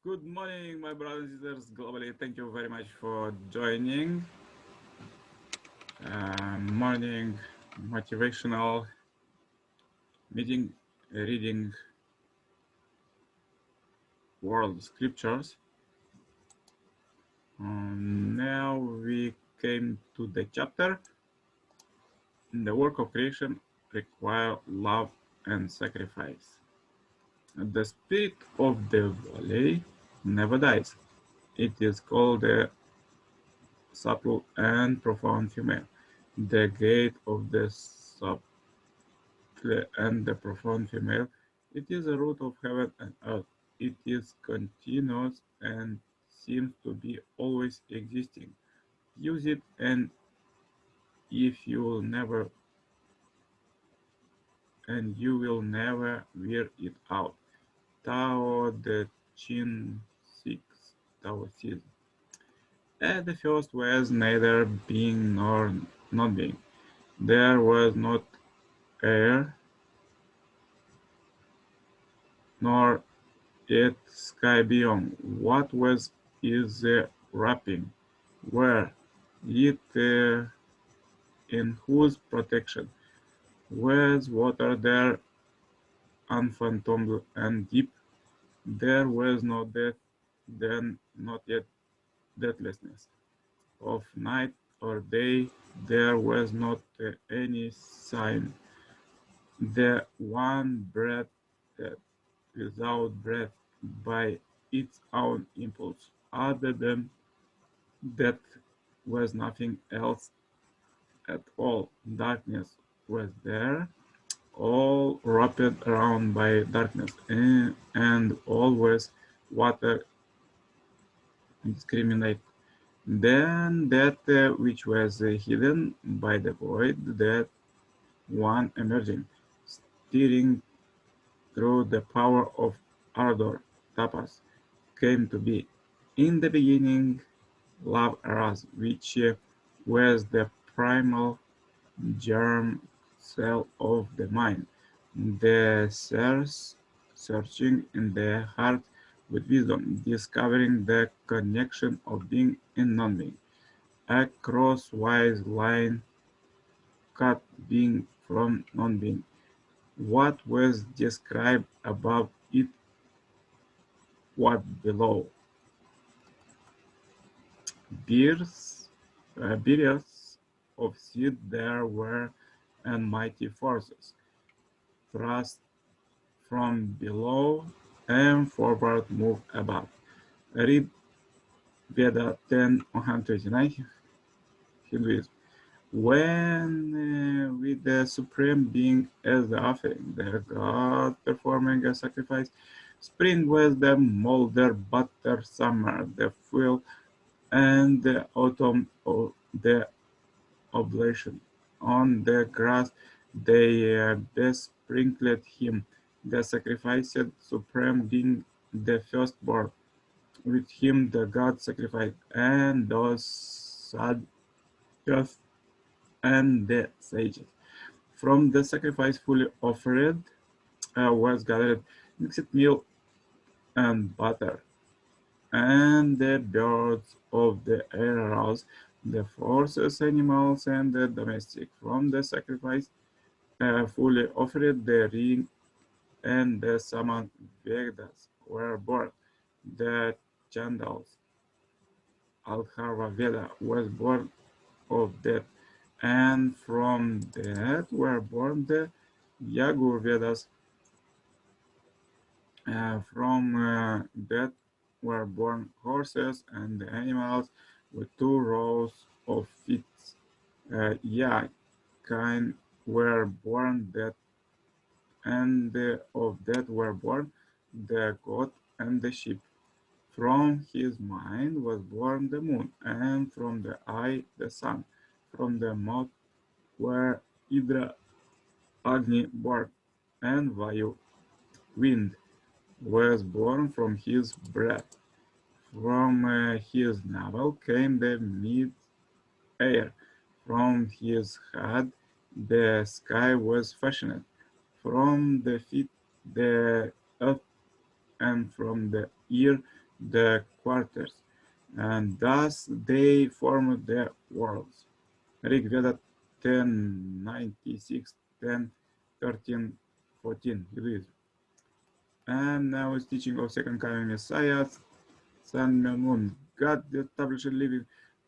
Good morning, my brothers and sisters globally. Thank you very much for joining. Morning motivational meeting, reading world scriptures. Now we came to the chapter. The work of creation require love and sacrifice. The spirit of the valley never dies. It is called the subtle and profound female, the gate of the subtle and the profound female. It is the root of heaven and earth. It is continuous and seems to be always existing. Use it, and if you will never, and you will never wear it out. Tao Te Ching 6, Taoism. At the first was neither being nor not being. There was not air, nor yet sky beyond. What was is the wrapping? Where? It in whose protection? Was water there unfathomed and deep? There was no death, then not yet deathlessness. Of night or day there was not any sign. The one breath that without breath by its own impulse, other than that was nothing else at all. Darkness was there, all wrapped around by darkness, and always water indiscriminate. Then that which was hidden by the void, that one emerging, steering through the power of ardor, tapas, came to be. In the beginning, love arose, which was the primal germ cell of the mind, the searching in the heart with wisdom, discovering the connection of being and non-being. A crosswise line cut being from non-being. What was described above it, what below. Bearers of seed there were, and mighty forces, thrust from below and forward move above. Read Veda 10:129, Hinduism. When with the Supreme Being as the offering, the God performing a sacrifice, spring was the molder, butter summer, the fuel, and the autumn the oblation. On the grass they besprinkled him, the sacrificed Supreme Being, the firstborn. With him the God sacrificed, and those sages and the sages. From the sacrifice fully offered was gathered mixed meal and butter, and the birds of the air arose, the forces, animals, and the domestic. From the sacrifice fully offered, the ring and the Saman Vedas were born. The Chandals, Alharva Veda, was born of that, and from that were born the Yagur Vedas. From that were born horses and animals with 2 rows of feet. Kind were born that, and of that were born the goat and the sheep. From his mind was born the moon, and from the eye the sun. From the mouth were Indra, Agni born, and Vayu, wind, was born from his breath. From his navel came the mid-air. From his head the sky was fashioned. From the feet the earth, and from the ear the quarters, and thus they formed the worlds. Rig Veda 10:96, 10:13, 14. Hinduism. And now is teaching of second coming Messiah, Sun Moon. God established living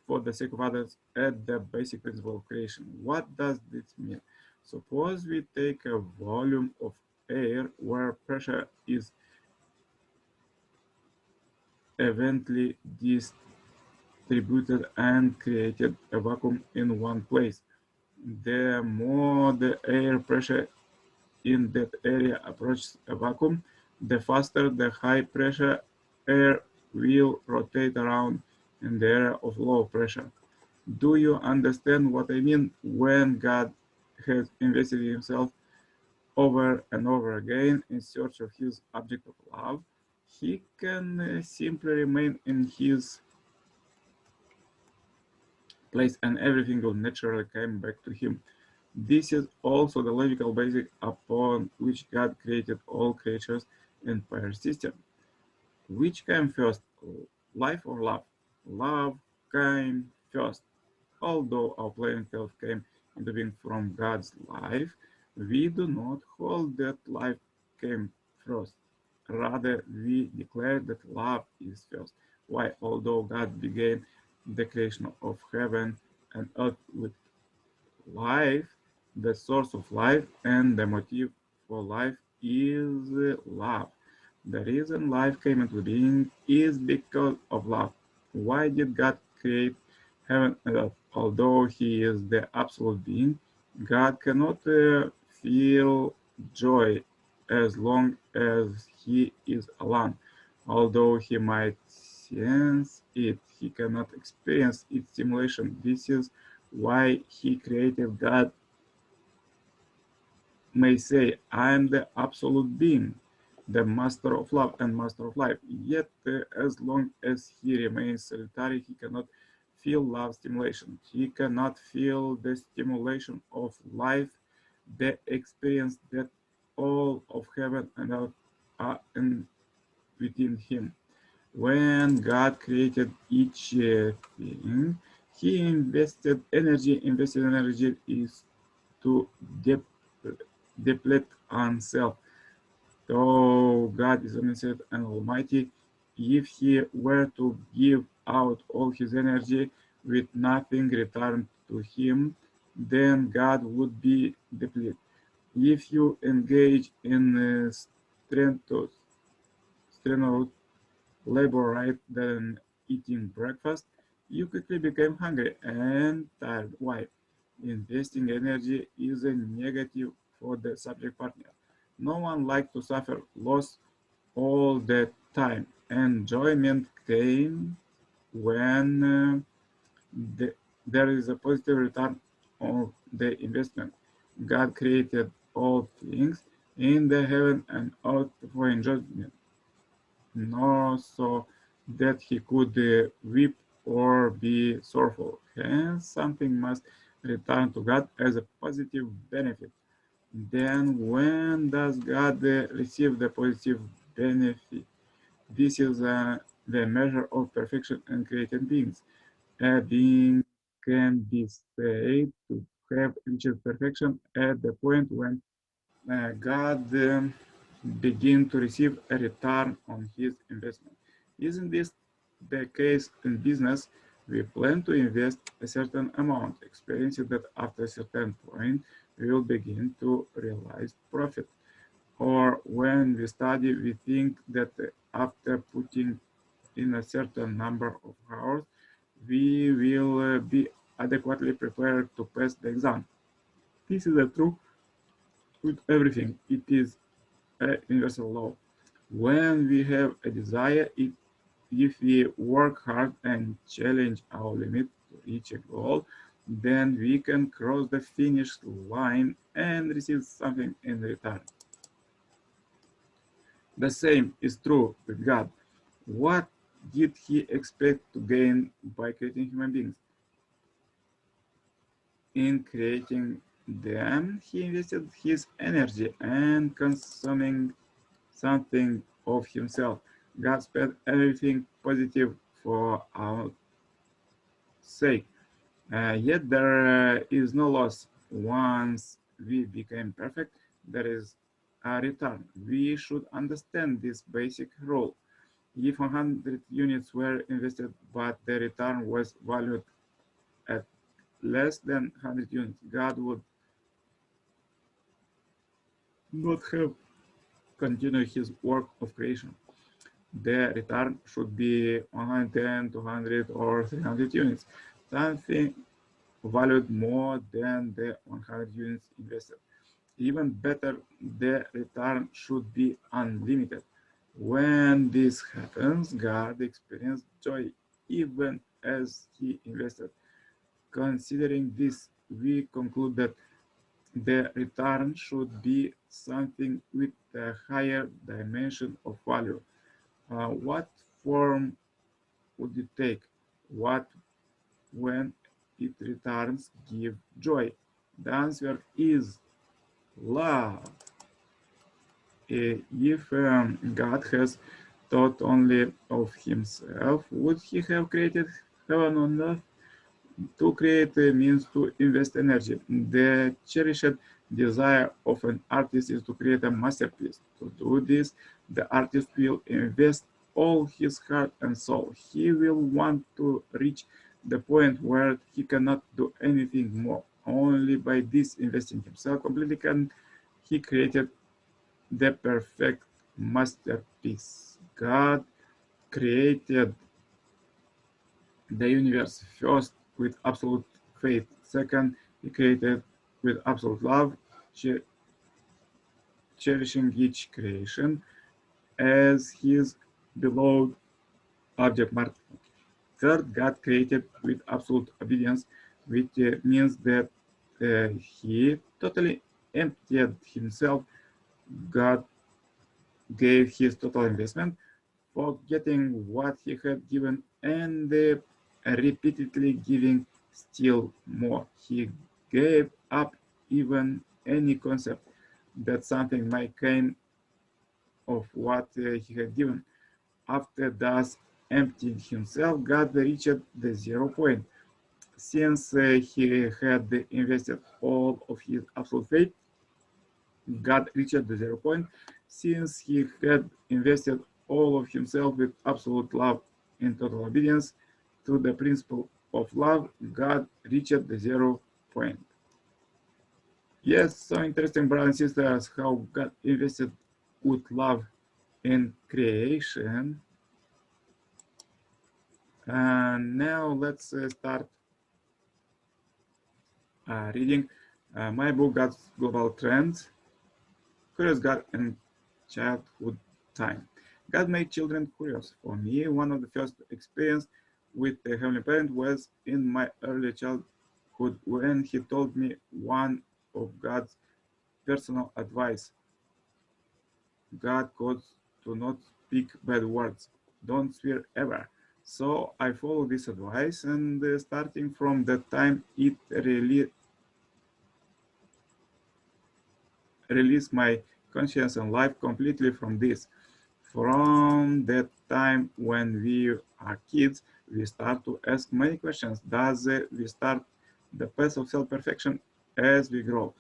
for the sake of others at the basic principle of creation. What does this mean? Suppose we take a volume of air where pressure is evenly distributed and created a vacuum in one place. The more the air pressure in that area approaches a vacuum, the faster the high pressure air will rotate around in the area of low pressure. Do you understand what I mean? When God has invested himself over and over again in search of his object of love, he can simply remain in his place and everything will naturally come back to him. This is also the logical basis upon which God created all creatures in entire system. Which came first, life or love? Love came first. Although our planet Earth came into being from God's life, we do not hold that life came first. Rather, we declare that love is first. Why? Although God began the creation of heaven and earth with life, the source of life and the motive for life is love. The reason life came into being is because of love. Why did God create heaven and earth? Although He is the absolute being, God cannot feel joy as long as He is alone. Although He might sense it, He cannot experience its stimulation. This is why He created God may say, I am the absolute being, the master of love and master of life. Yet, as long as he remains solitary, he cannot feel love stimulation. He cannot feel the stimulation of life, the experience that all of heaven and earth are within him. When God created each thing, he invested energy is to deplete oneself. Though God is omniscient and almighty, if he were to give out all his energy with nothing returned to him, then God would be depleted. If you engage in strenuous labor rather than eating breakfast, you quickly become hungry and tired. Why? Investing energy is a negative for the subject partner. No one likes to suffer loss all the time. Enjoyment came when the, there is a positive return of the investment. God created all things in the heaven and earth for enjoyment, nor so that he could weep or be sorrowful. Hence, something must return to God as a positive benefit. Then, when does God receive the positive benefit? This is the measure of perfection in created beings. A being can be said to have reached perfection at the point when God begin to receive a return on his investment. Isn't this the case in business? We plan to invest a certain amount, experiencing that after a certain point we will begin to realize profit. Or when we study, we think that after putting in a certain number of hours, we will be adequately prepared to pass the exam. This is true with everything. It is a universal law. When we have a desire, if we work hard and challenge our limit to reach a goal, then we can cross the finish line and receive something in return. The same is true with God. What did he expect to gain by creating human beings? In creating them, he invested his energy and consuming something of himself. God spared everything positive for our sake. Yet there is no loss. Once we became perfect, there is a return. We should understand this basic rule. If 100 units were invested but the return was valued at less than 100 units, God would not have continued his work of creation. The return should be 110, 200, or 300 units, something valued more than the 100 units invested. Even better, the return should be unlimited. When this happens, God experienced joy even as he invested. Considering this, we conclude that the return should be something with a higher dimension of value. What form would it take? What when it returns give joy? The answer is love. If God has thought only of himself, would he have created heaven on earth? To create means to invest energy. The cherished desire of an artist is to create a masterpiece. To do this, the artist will invest all his heart and soul. He will want to reach the point where he cannot do anything more. Only by this investing himself completely can he created the perfect masterpiece. God created the universe first with absolute faith. Second, he created with absolute love, cherishing each creation as his beloved object mark. Third, God created with absolute obedience, which means that he totally emptied himself. God gave his total investment, forgetting what he had given and repeatedly giving still more. He gave up even any concept that something might gain of what he had given. After thus emptying himself, God reached the 0 point. Since he had invested all of his absolute faith, God reached the 0 point. Since he had invested all of himself with absolute love and total obedience to the principle of love, God reached the 0 point. Yes, so interesting, brothers and sisters, how God invested with love in creation. And now let's start reading my book, God's Global Trends, Curious God and Childhood Time. God made children curious. For me, one of the first experience with the Heavenly Parent was in my early childhood when he told me one of God's personal advice. God calls to not speak bad words. Don't swear ever. So I followed this advice, and starting from that time, it really released my conscience and life completely from this. From that time when we are kids, we start to ask many questions. Does we start the path of self-perfection as we grow?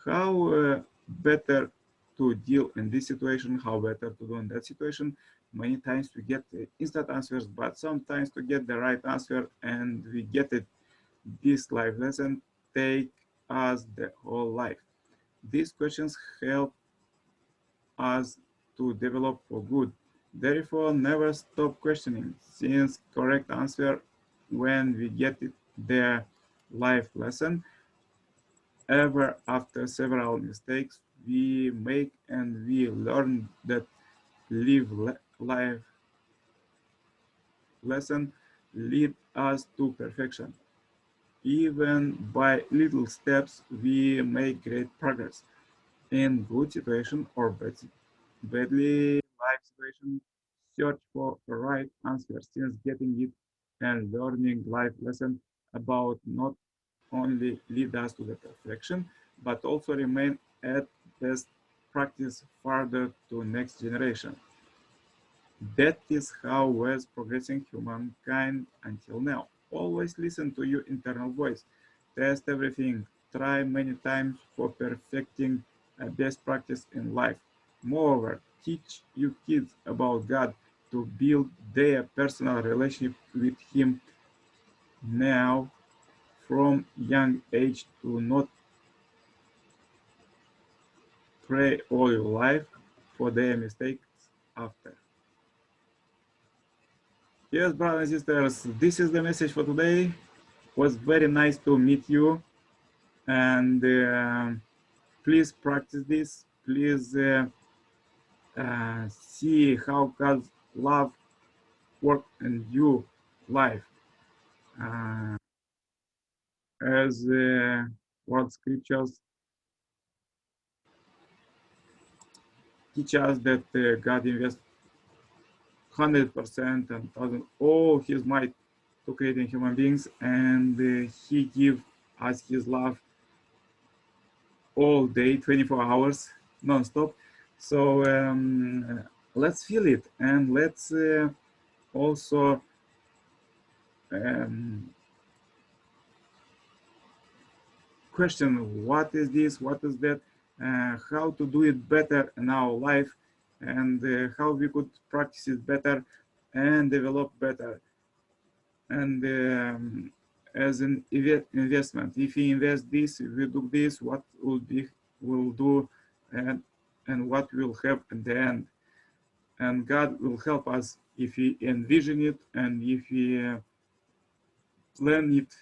How better to deal in this situation? How better to do in that situation? Many times we get instant answers, but sometimes to get the right answer and we get it, this life lesson take us the whole life. These questions help us to develop for good. Therefore, never stop questioning, since correct answer when we get it, the life lesson. Ever after several mistakes we make and we learn that life lesson lead us to perfection. Even by little steps we make great progress. In good situation or badly life situation, search for the right answer, since getting it and learning life lesson about not only lead us to the perfection, but also remain at best practice further to next generation. That is how was progressing humankind until now. Always listen to your internal voice. Test everything. Try many times for perfecting a best practice in life. Moreover, teach your kids about God to build their personal relationship with Him now from young age. To not pray all your life for their mistakes after. Yes, brothers and sisters, this is the message for today. It was very nice to meet you, and please practice this. Please see how God's love works in your life. Uh, as World Scriptures teach us that God invests 100% and thousand all His might to creating human beings, and He gives us His love all day, 24 hours, non-stop. So let's feel it, and let's also um, question what is this, what is that, how to do it better in our life, and how we could practice it better and develop better. And as an investment, if we invest this, if we do this, what will do, and what we'll have at the end. And God will help us if we envision it and if we plan it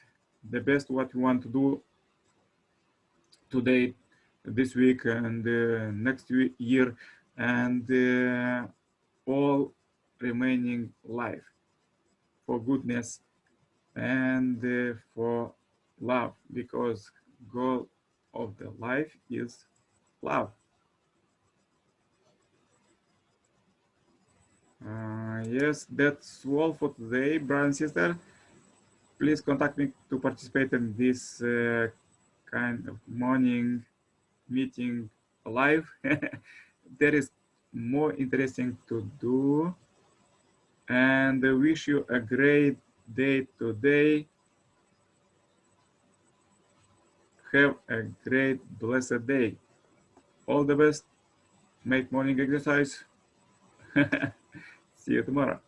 the best what we want to do today, this week, and next year, and all remaining life for goodness and for love, because goal of the life is love. Yes, that's all for today, brother and sister. Please contact me to participate in this kind of morning meeting live. There is more interesting to do, and I wish you a great day today. Have a great blessed day. All the best. Make morning exercise. See you tomorrow.